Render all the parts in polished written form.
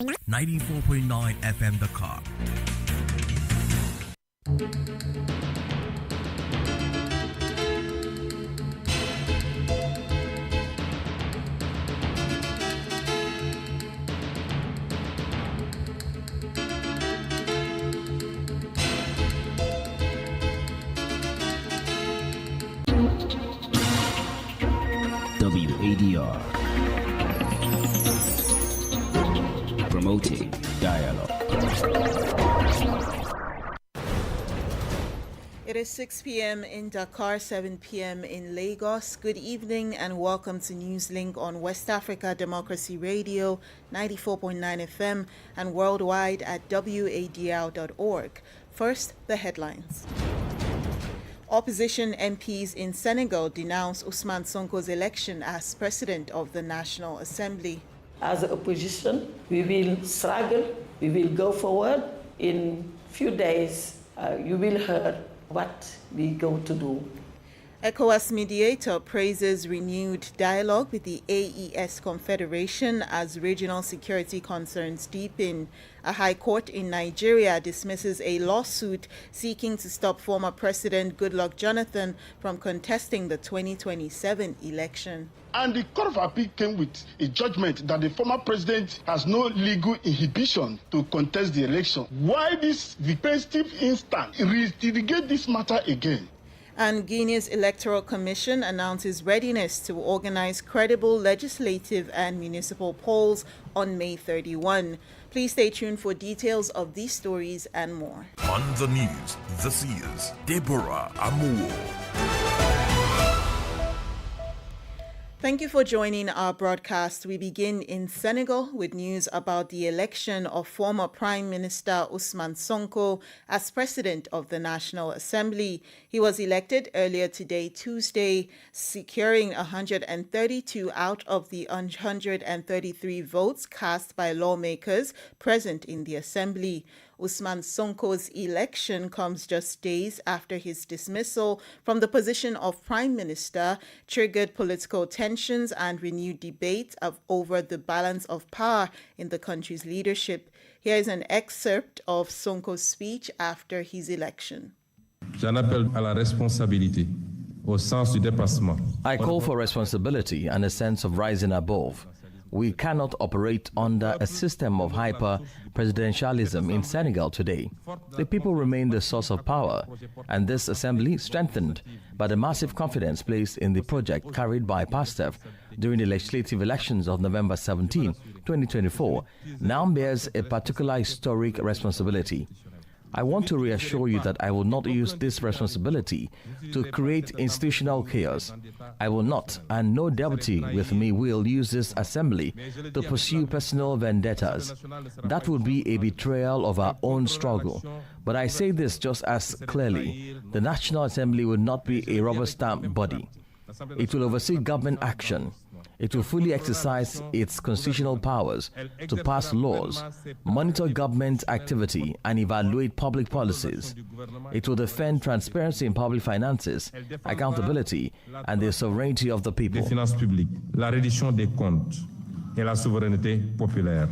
94.9 FM Dakar. WADR, promoting dialogue. It is 6 p.m. in Dakar, 7 p.m. in Lagos. Good evening and welcome to Newslink on West Africa Democracy Radio, 94.9 FM and worldwide at wadr.org. First, the headlines. Opposition MPs in Senegal denounce Ousmane Sonko's election as President of the National Assembly. As the opposition, we will struggle, we will go forward. In few days, you will hear what we go to do. ECOWAS mediator praises renewed dialogue with the AES Confederation as regional security concerns deepen. A high court in Nigeria dismisses a lawsuit seeking to stop former President Goodluck Jonathan from contesting the 2027 election. And the Court of Appeal came with a judgment that the former president has no legal inhibition to contest the election. Why this repetitive instance reinstigate this matter again? And Guinea's Electoral Commission announces readiness to organize credible legislative and municipal polls on May 31. Please stay tuned for details of these stories and more. On the news, this is Deborah Amour. Thank you for joining our broadcast. We begin in Senegal with news about the election of former Prime Minister Ousmane Sonko as President of the National Assembly. He was elected earlier today, Tuesday, securing 132 out of the 133 votes cast by lawmakers present in the Assembly. Ousmane Sonko's election comes just days after his dismissal from the position of Prime Minister triggered political tensions and renewed debate over the balance of power in the country's leadership. Here is an excerpt of Sonko's speech after his election. J'en appelle à la responsabilité, au sens du dépassement. I call for responsibility and a sense of rising above. We cannot operate under a system of hyper-presidentialism in Senegal today. The people remain the source of power, and this assembly, strengthened by the massive confidence placed in the project carried by PASTEF during the legislative elections of November 17, 2024, now bears a particular historic responsibility. I want to reassure you that I will not use this responsibility to create institutional chaos. I will not, and no deputy with me will use this assembly to pursue personal vendettas. That would be a betrayal of our own struggle. But I say this just as clearly. The National Assembly will not be a rubber stamp body. It will oversee government action. It will fully exercise its constitutional powers to pass laws, monitor government activity, and evaluate public policies. It will defend transparency in public finances, accountability, and the sovereignty of the people. La reddition des comptes et la souveraineté populaire.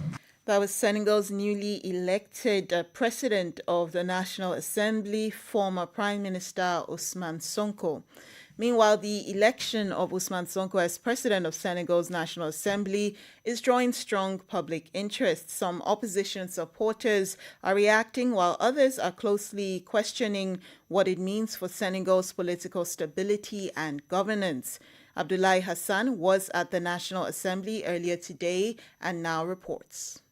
That was Senegal's newly elected President of the National Assembly, former Prime Minister Ousmane Sonko. Meanwhile, the election of Ousmane Sonko as President of Senegal's National Assembly is drawing strong public interest. Some opposition supporters are reacting, while others are closely questioning what it means for Senegal's political stability and governance. Abdoulaye Hassan was at the National Assembly earlier today and now reports.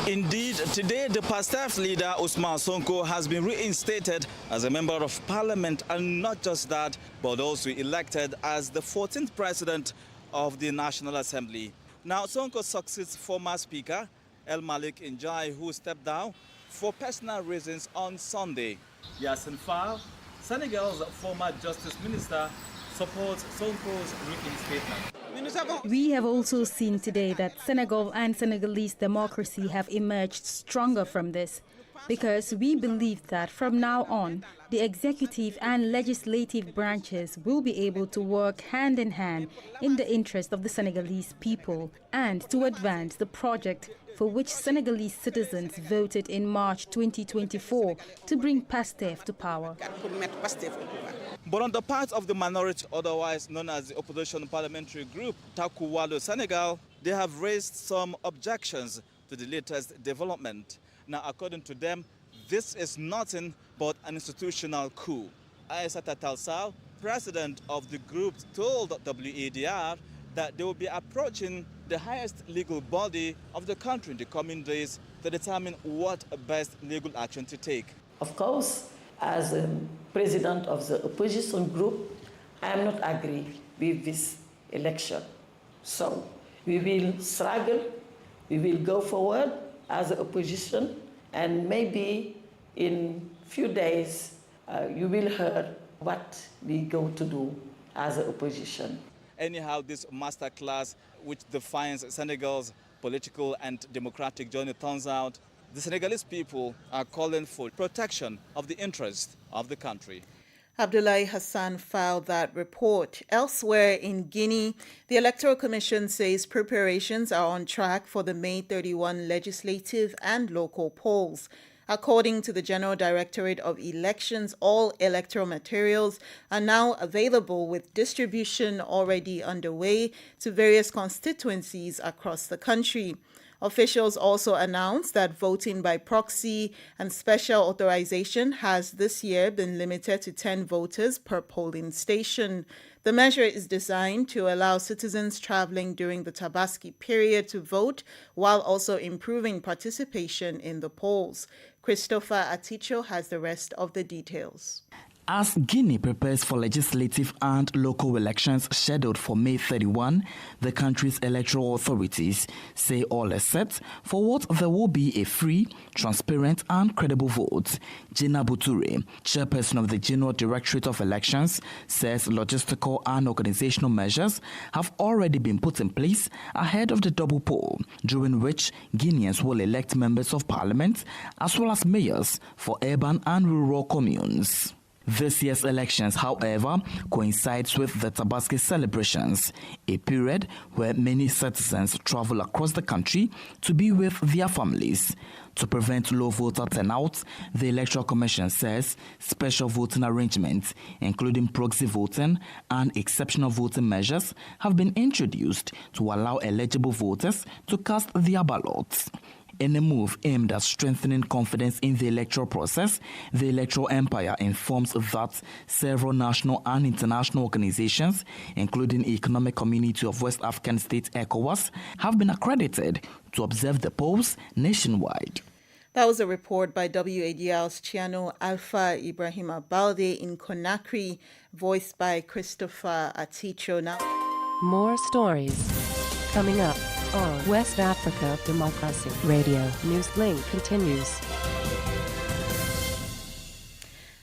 Indeed, today the PASTEF leader Ousmane Sonko has been reinstated as a member of parliament, and not just that, but also elected as the 14th president of the National Assembly. Now, Sonko succeeds former speaker El Malik Njai, who stepped down for personal reasons on Sunday. Yasin Fall, Senegal's former justice minister, supports Sonko's reinstatement. We have also seen today that Senegal and Senegalese democracy have emerged stronger from this, because we believe that from now on, the executive and legislative branches will be able to work hand in hand in the interest of the Senegalese people and to advance the project for which Senegalese citizens voted in March 2024 to bring PASTEF to power. But on the part of the minority, otherwise known as the opposition parliamentary group, Wadr Senegal, they have raised some objections to the latest development. Now, according to them, this is nothing but an institutional coup. Aissata Talsal, president of the group, told WADR that they will be approaching the highest legal body of the country in the coming days to determine what best legal action to take. Of course, as a president of the opposition group, I am not agree with this election. So we will struggle, we will go forward as the opposition, and maybe in few days you will hear what we go to do as the opposition. Anyhow, this masterclass, which defines Senegal's political and democratic journey, turns out the Senegalese people are calling for protection of the interests of the country. Abdullahi Hassan filed that report. Elsewhere in Guinea, the Electoral Commission says preparations are on track for the May 31 legislative and local polls. According to the General Directorate of Elections, all electoral materials are now available, with distribution already underway to various constituencies across the country. Officials also announced that voting by proxy and special authorization has this year been limited to 10 voters per polling station. The measure is designed to allow citizens traveling during the Tabaski period to vote, while also improving participation in the polls. Christopher Aticho has the rest of the details. As Guinea prepares for legislative and local elections scheduled for May 31, the country's electoral authorities say all is set for what there will be a free, transparent and credible vote. Gina Buture, chairperson of the General Directorate of Elections, says logistical and organizational measures have already been put in place ahead of the double poll, during which Guineans will elect members of parliament as well as mayors for urban and rural communes. This year's elections, however, coincides with the Tabaski celebrations, a period where many citizens travel across the country to be with their families. To prevent low voter turnout, the Electoral Commission says special voting arrangements, including proxy voting and exceptional voting measures, have been introduced to allow eligible voters to cast their ballots. In a move aimed at strengthening confidence in the electoral process, the Electoral Empire informs that several national and international organizations, including Economic Community of West African States ECOWAS, have been accredited to observe the polls nationwide. That was a report by WADR's Chiano Alpha Ibrahima Balde in Conakry, voiced by Christopher Aticho. Now, more stories coming up on West Africa Democracy Radio. Newslink continues.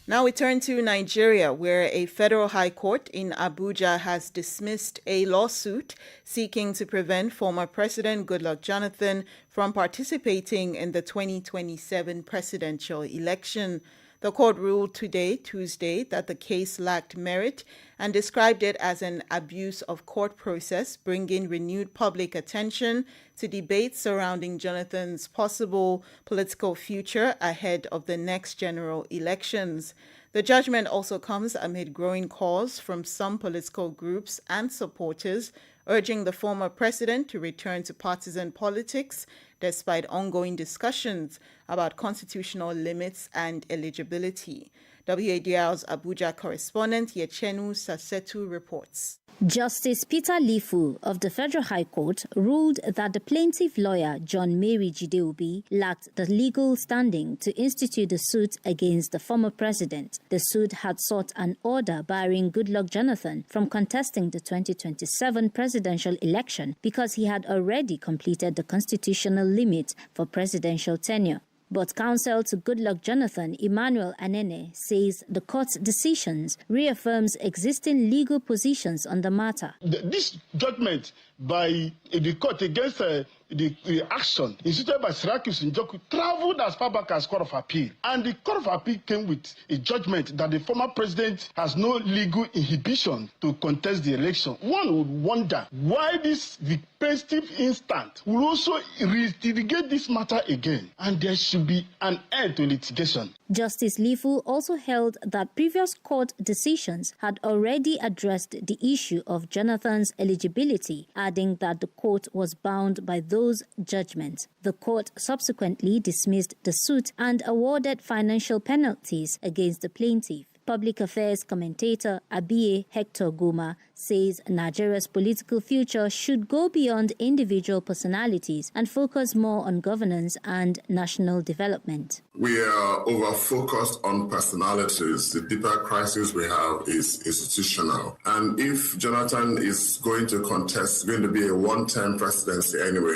Now we turn to Nigeria, where a federal high court in Abuja has dismissed a lawsuit seeking to prevent former President Goodluck Jonathan from participating in the 2027 presidential election. The court ruled today, Tuesday, that the case lacked merit and described it as an abuse of court process, bringing renewed public attention to debates surrounding Jonathan's possible political future ahead of the next general elections. The judgment also comes amid growing calls from some political groups and supporters urging the former president to return to partisan politics despite ongoing discussions about constitutional limits and eligibility. WADR's Abuja correspondent Yechenu Sasetu reports. Justice Peter Lifu of the Federal High Court ruled that the plaintiff lawyer John Mary Jideobi lacked the legal standing to institute the suit against the former president. The suit had sought an order barring Goodluck Jonathan from contesting the 2027 presidential election because he had already completed the constitutional limit for presidential tenure. But counsel to Goodluck Jonathan, Emmanuel Anene, says the court's decisions reaffirms existing legal positions on the matter. This judgment by the court against the action instituted by Syracuse Njoku traveled as far back as Court of Appeal. And the Court of Appeal came with a judgment that the former president has no legal inhibition to contest the election. One would wonder why this repetitive instant will also reinstigate this matter again. And there should be an end to litigation. Justice Lifu also held that previous court decisions had already addressed the issue of Jonathan's eligibility, adding that the court was bound by those judgments. The court subsequently dismissed the suit and awarded financial penalties against the plaintiff. Public affairs commentator Abiye Hector Goma says Nigeria's political future should go beyond individual personalities and focus more on governance and national development. We are over-focused on personalities. The deeper crisis we have is institutional. And if Jonathan is going to contest, it's going to be a one-term presidency anyway.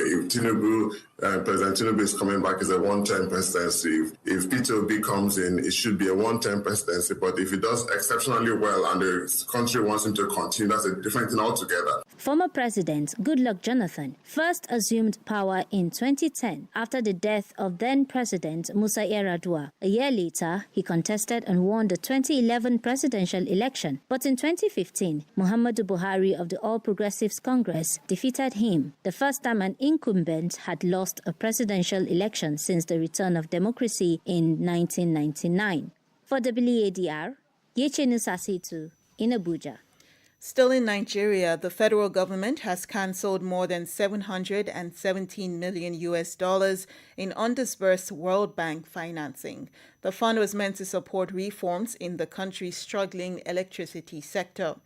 If President Tinubu is coming back, it's a one-term presidency. If Peter Obi comes in, it should be a one-term presidency. But if he does exceptionally well and the country wants him to continue, that's a different thing altogether. Former President Goodluck Jonathan first assumed power in 2010 after the death of then-President Musa Yar'Adua. A year later, he contested and won the 2011 presidential election. But in 2015, Muhammadu Buhari of the All Progressives Congress defeated him, the first time an incumbent had lost a presidential election since the return of democracy in 1999. For WADR, Yechenu Sasitu in Abuja. Still in Nigeria, the federal government has cancelled more than $717 million in undisbursed World Bank financing. The fund was meant to support reforms in the country's struggling electricity sector.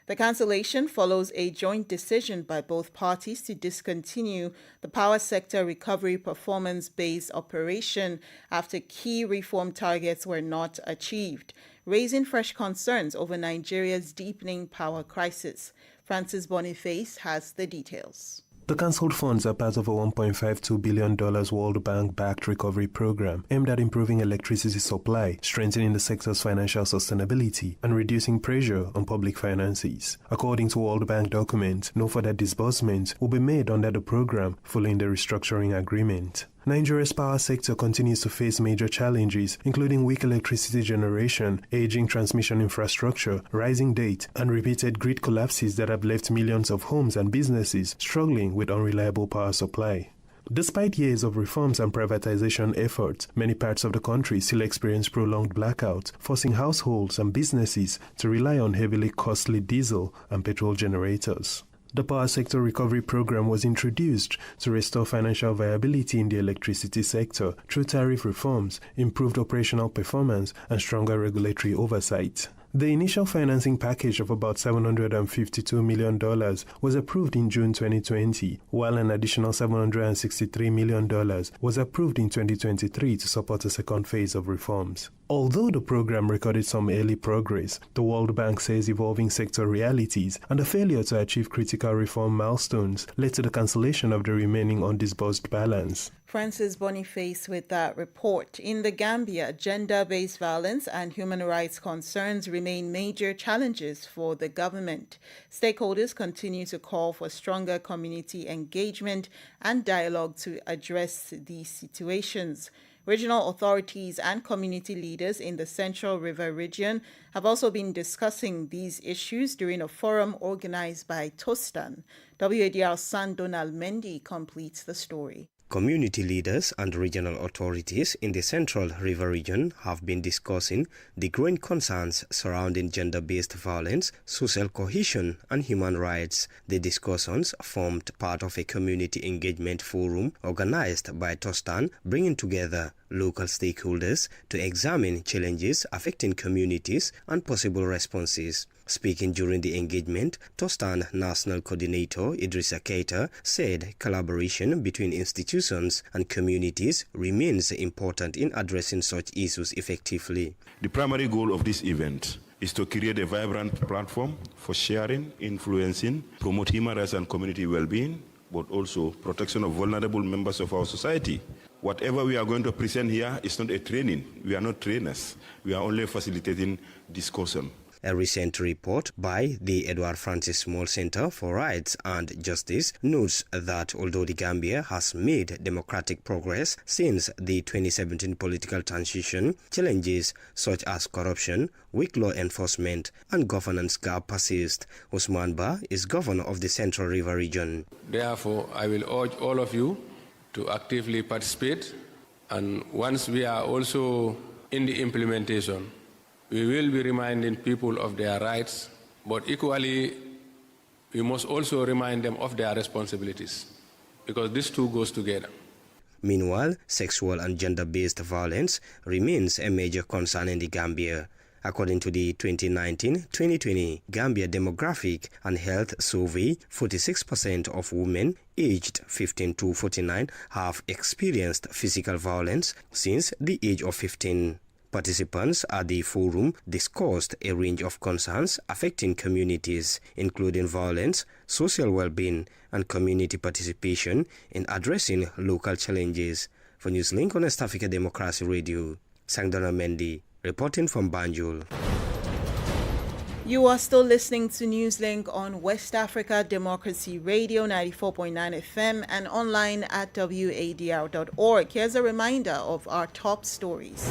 The cancellation follows a joint decision by both parties to discontinue the power sector recovery performance-based operation after key reform targets were not achieved, raising fresh concerns over Nigeria's deepening power crisis. Francis Boniface has the details. The cancelled funds are part of a $1.52 billion World Bank-backed recovery program aimed at improving electricity supply, strengthening the sector's financial sustainability, and reducing pressure on public finances. According to World Bank documents, no further disbursements will be made under the program following the restructuring agreement. Nigeria's power sector continues to face major challenges, including weak electricity generation, aging transmission infrastructure, rising debt, and repeated grid collapses that have left millions of homes and businesses struggling with unreliable power supply. Despite years of reforms and privatization efforts, many parts of the country still experience prolonged blackouts, forcing households and businesses to rely on heavily costly diesel and petrol generators. The Power Sector Recovery Program was introduced to restore financial viability in the electricity sector through tariff reforms, improved operational performance, and stronger regulatory oversight. The initial financing package of about $752 million was approved in June 2020, while an additional $763 million was approved in 2023 to support a second phase of reforms. Although the program recorded some early progress, the World Bank says evolving sector realities and the failure to achieve critical reform milestones led to the cancellation of the remaining undisbursed balance. Francis Boniface with that report. In the Gambia, gender-based violence and human rights concerns remain major challenges for the government. Stakeholders continue to call for stronger community engagement and dialogue to address these situations. Regional authorities and community leaders in the Central River region have also been discussing these issues during a forum organized by Tostan. WADR's son Donald Mendy completes the story. Community leaders and regional authorities in the Central River region have been discussing the growing concerns surrounding gender-based violence, social cohesion, and human rights. The discussions formed part of a community engagement forum organized by Tostan, bringing together local stakeholders to examine challenges affecting communities and possible responses. Speaking during the engagement, Tostan National Coordinator Idrissa Keita said collaboration between institutions and communities remains important in addressing such issues effectively. The primary goal of this event is to create a vibrant platform for sharing, influencing, promote human rights and community well-being, but also protection of vulnerable members of our society. Whatever we are going to present here is not a training. We are not trainers. We are only facilitating discussion. A recent report by the Edward Francis Small Center for Rights and Justice notes that although the Gambia has made democratic progress since the 2017 political transition, challenges such as corruption, weak law enforcement, and governance gap persist. Usman Ba is governor of the Central River region. Therefore, I will urge all of you to actively participate, and once we are also in the implementation, we will be reminding people of their rights, but equally, we must also remind them of their responsibilities, because this too goes together. Meanwhile, sexual and gender-based violence remains a major concern in the Gambia. According to the 2019-2020 Gambia Demographic and Health Survey, 46% of women aged 15 to 49 have experienced physical violence since the age of 15. Participants at the forum discussed a range of concerns affecting communities, including violence, social well-being, and community participation in addressing local challenges. For Newslink on West Africa Democracy Radio, Sangdona Mendy, reporting from Banjul. You are still listening to Newslink on West Africa Democracy Radio 94.9 FM and online at wadr.org. Here's a reminder of our top stories.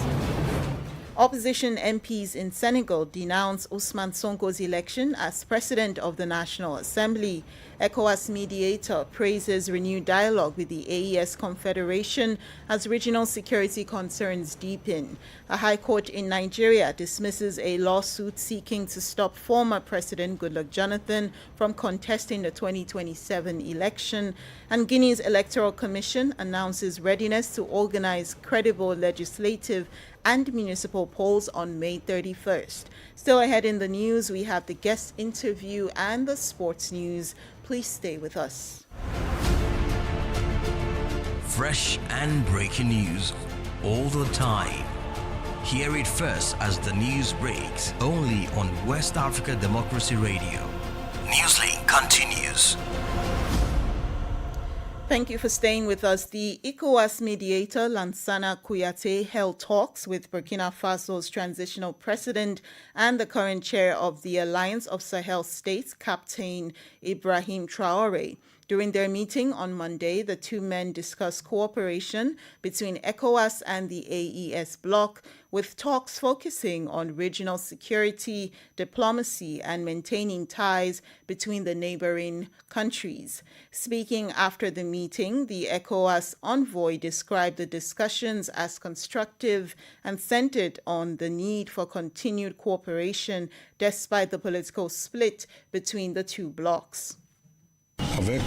Opposition MPs in Senegal denounce Ousmane Sonko's election as President of the National Assembly. ECOWAS mediator praises renewed dialogue with the AES Confederation as regional security concerns deepen. A high court in Nigeria dismisses a lawsuit seeking to stop former President Goodluck Jonathan from contesting the 2027 election. And Guinea's Electoral Commission announces readiness to organize credible legislative and municipal polls on May 31st. Still ahead in the news, we have the guest interview and the sports news. Please stay with us. Fresh and breaking news all the time. Hear it first as the news breaks, only on West Africa Democracy Radio. Newslink continues. Thank you for staying with us. The ECOWAS mediator, Lansana Kouyaté, held talks with Burkina Faso's transitional president and the current chair of the Alliance of Sahel States, Captain Ibrahim Traoré. During their meeting on Monday, the two men discussed cooperation between ECOWAS and the AES bloc, with talks focusing on regional security, diplomacy, and maintaining ties between the neighboring countries. Speaking after the meeting, the ECOWAS envoy described the discussions as constructive and centered on the need for continued cooperation despite the political split between the two blocs. With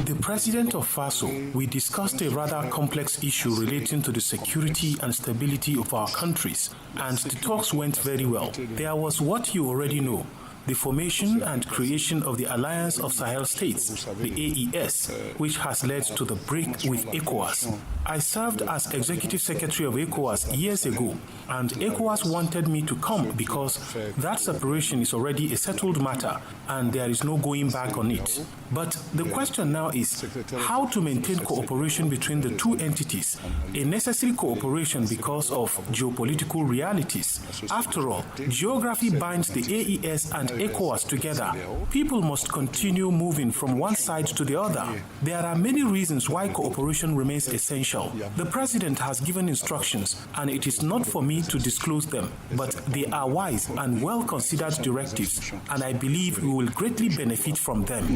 the president of FASO, we discussed a rather complex issue relating to the security and stability of our countries, and the talks went very well. There was what you already know: the formation and creation of the Alliance of Sahel States, the AES, which has led to the break with ECOWAS. I served as Executive Secretary of ECOWAS years ago, and ECOWAS wanted me to come because that separation is already a settled matter and there is no going back on it. But the question now is how to maintain cooperation between the two entities, a necessary cooperation because of geopolitical realities. After all, geography binds the AES and ECOWAS together. People must continue moving from one side to the other. There are many reasons why cooperation remains essential. The president has given instructions, and it is not for me to disclose them, but they are wise and well-considered directives, and I believe we will greatly benefit from them.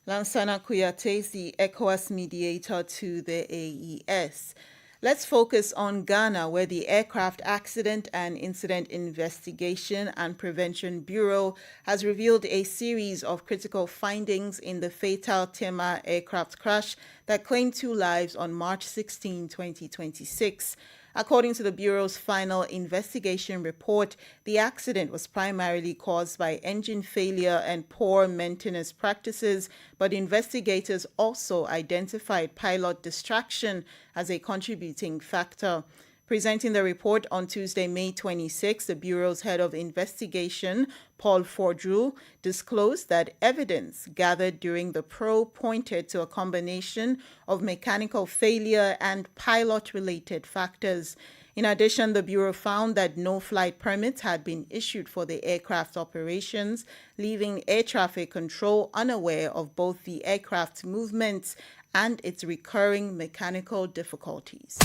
Lansana Kouyaté is the ECOWAS mediator to the AES. Let's focus on Ghana, where the Aircraft Accident and Incident Investigation and Prevention Bureau has revealed a series of critical findings in the fatal Tema aircraft crash that claimed 2 lives on March 16, 2026. According to the Bureau's final investigation report, the accident was primarily caused by engine failure and poor maintenance practices, but investigators also identified pilot distraction as a contributing factor. Presenting the report on Tuesday, May 26, the Bureau's head of investigation, Paul Fordreau, disclosed that evidence gathered during the probe pointed to a combination of mechanical failure and pilot-related factors. In addition, the Bureau found that no flight permits had been issued for the aircraft operations, leaving air traffic control unaware of both the aircraft's movements and its recurring mechanical difficulties.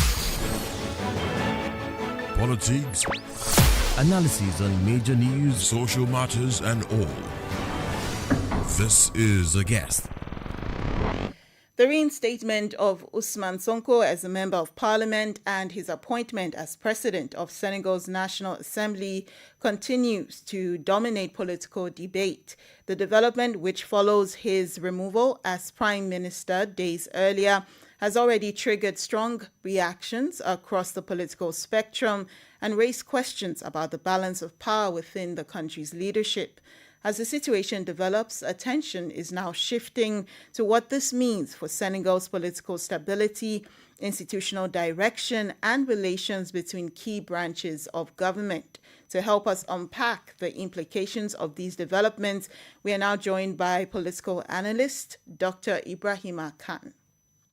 Politics, analysis on major news, social matters, and all. This is A Guest. The reinstatement of Ousmane Sonko as a member of parliament and his appointment as president of Senegal's National Assembly continues to dominate political debate. The development, which follows his removal as prime minister days earlier, has already triggered strong reactions across the political spectrum and raised questions about the balance of power within the country's leadership. As the situation develops, attention is now shifting to what this means for Senegal's political stability, institutional direction, and relations between key branches of government. To help us unpack the implications of these developments, we are now joined by political analyst Dr. Ibrahima Khan.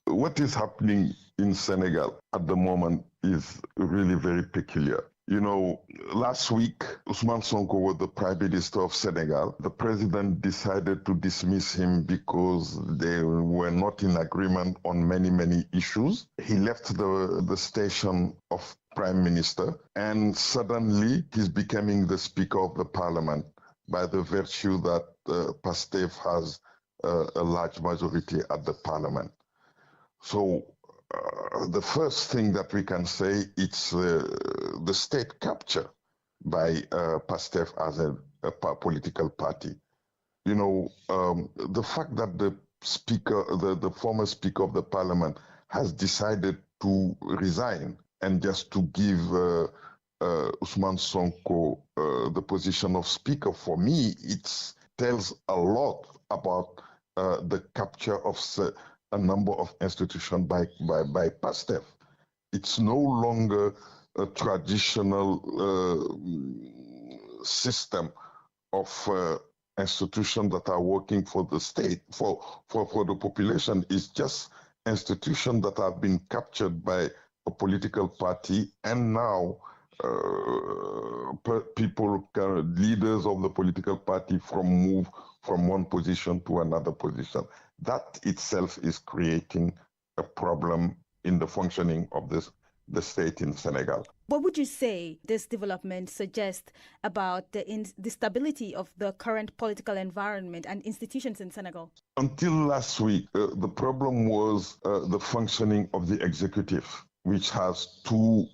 What is happening in Senegal at the moment is really very peculiar. You know, last week, Ousmane Sonko was the Prime Minister of Senegal. The president decided to dismiss him because they were not in agreement on many issues. He left the station of Prime Minister, and suddenly he's becoming the Speaker of the Parliament by the virtue that Pastef has a large majority at the Parliament. So the first thing that we can say it's the state capture by Pastef as a political party. You know, the fact that the speaker, the former speaker of the parliament, has decided to resign and just to give Ousmane Sonko the position of speaker, for me, it tells a lot about the capture of a number of institutions by Pastef. It's no longer a traditional system of institutions that are working for the state, for the population. It's just institutions that have been captured by a political party, and now leaders of the political party move from one position to another position. That itself is creating a problem in the functioning of the state in Senegal. What would you say this development suggests about the stability of the current political environment and institutions in Senegal? Until last week, the problem was the functioning of the executive, which has two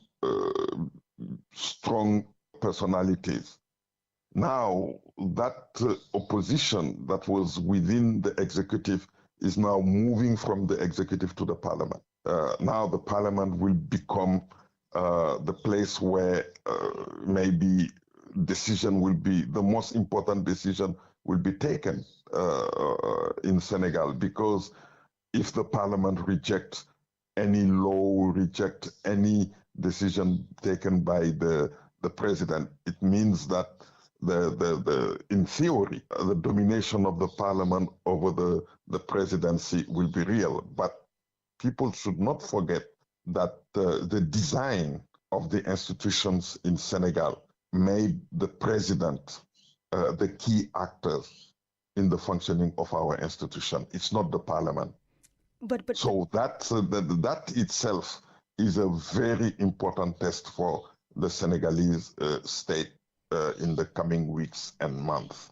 strong personalities. Now, that opposition that was within the executive is now moving from the executive to the parliament. Now the parliament will become the place where maybe the most important decision will be taken in Senegal, because if the parliament rejects any law, rejects any decision taken by the president, it means that in theory, the domination of the parliament over the presidency will be real. But people should not forget that the design of the institutions in Senegal made the president the key actors in the functioning of our institution. It's not the parliament. So that itself is a very important test for the Senegalese state in the coming weeks and months.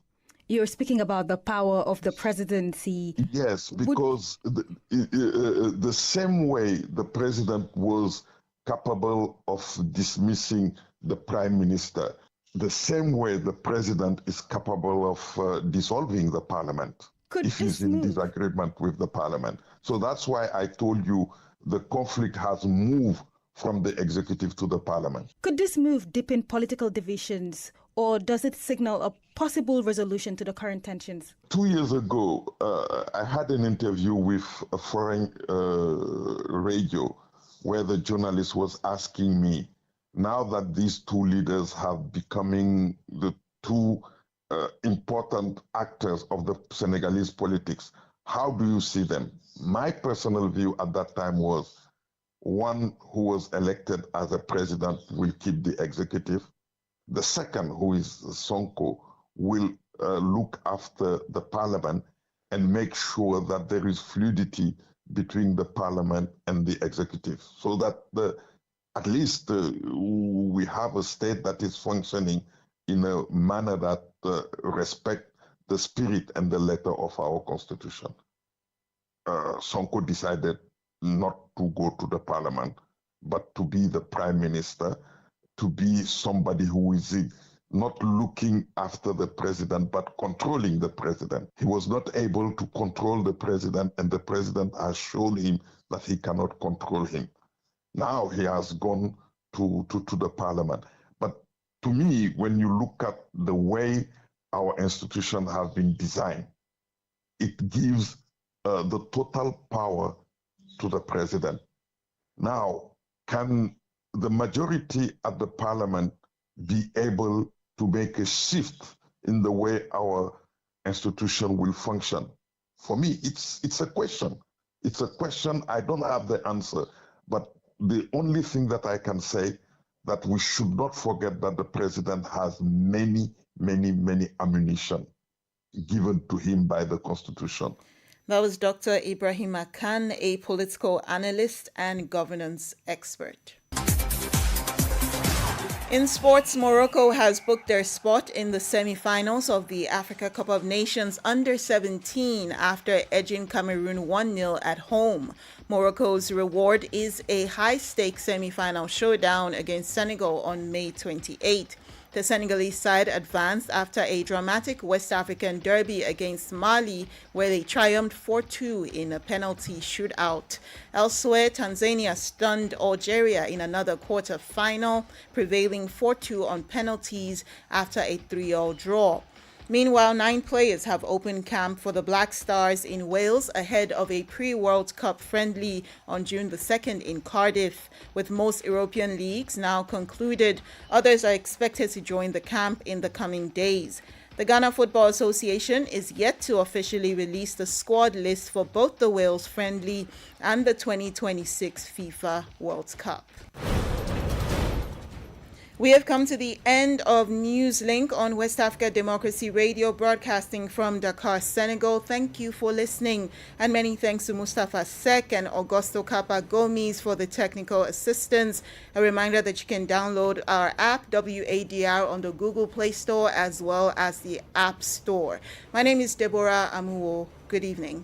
You're speaking about the power of the presidency. Yes, because the same way the president was capable of dismissing the prime minister, the same way the president is capable of dissolving the parliament if he's in disagreement with the parliament. So that's why I told you the conflict has moved from the executive to the parliament. Could this move deepen political divisions, or does it signal a possible resolution to the current tensions? 2 years ago, I had an interview with a foreign radio where the journalist was asking me, now that these two leaders have becoming the two important actors of the Senegalese politics. How do you see them? My personal view at that time was one who was elected as a president will keep the executive. The second, who is Sonko, will look after the parliament and make sure that there is fluidity between the parliament and the executive, so that at least we have a state that is functioning in a manner that respects the spirit and the letter of our constitution. Sonko decided not to go to the parliament, but to be the prime minister, to be somebody who is not looking after the president, but controlling the president. He was not able to control the president, and the president has shown him that he cannot control him. Now he has gone to the parliament. But to me, when you look at the way our institution has been designed, it gives the total power to the president. Now, can the majority at the parliament be able to make a shift in the way our institution will function? For me, it's a question. It's a question. I don't have the answer, but the only thing that I can say that we should not forget that the president has many ammunition given to him by the constitution. That was Dr. Ibrahima Khan, a political analyst and governance expert. In sports, Morocco has booked their spot in the semi-finals of the Africa Cup of Nations Under-17 after edging Cameroon 1-0 at home. Morocco's reward is a high-stakes semi-final showdown against Senegal on May 28. The Senegalese side advanced after a dramatic West African derby against Mali, where they triumphed 4-2 in a penalty shootout. Elsewhere, Tanzania stunned Algeria in another quarter-final, prevailing 4-2 on penalties after a 3-3 draw. Meanwhile, 9 players have opened camp for the Black Stars in Wales ahead of a pre-World Cup friendly on June the 2nd in Cardiff. With most European leagues now concluded, others are expected to join the camp in the coming days. The Ghana Football Association is yet to officially release the squad list for both the Wales friendly and the 2026 FIFA World Cup. We have come to the end of Newslink on West Africa Democracy Radio, broadcasting from Dakar, Senegal. Thank you for listening, and many thanks to Mustafa Sek and Augusto Capa Gomes for the technical assistance. A reminder that you can download our app, WADR, on the Google Play Store as well as the App Store. My name is Deborah Amuwo. Good evening.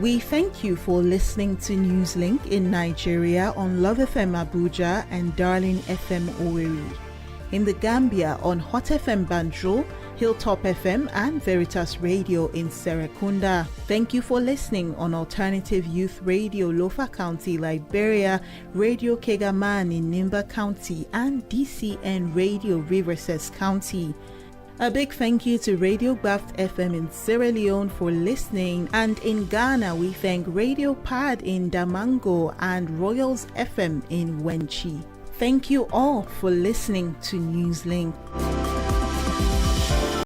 We thank you for listening to Newslink in Nigeria on Love FM Abuja and Darling FM Owerri. In the Gambia on Hot FM Banjul, Hilltop FM and Veritas Radio in Serekunda. Thank you for listening on Alternative Youth Radio Lofa County, Liberia, Radio Kegaman in Nimba County, and DCN Radio Riverses County. A big thank you to Radio Baft FM in Sierra Leone for listening, and in Ghana we thank Radio Pad in Damango and Royals FM in Wenchi. Thank you all for listening to Newslink.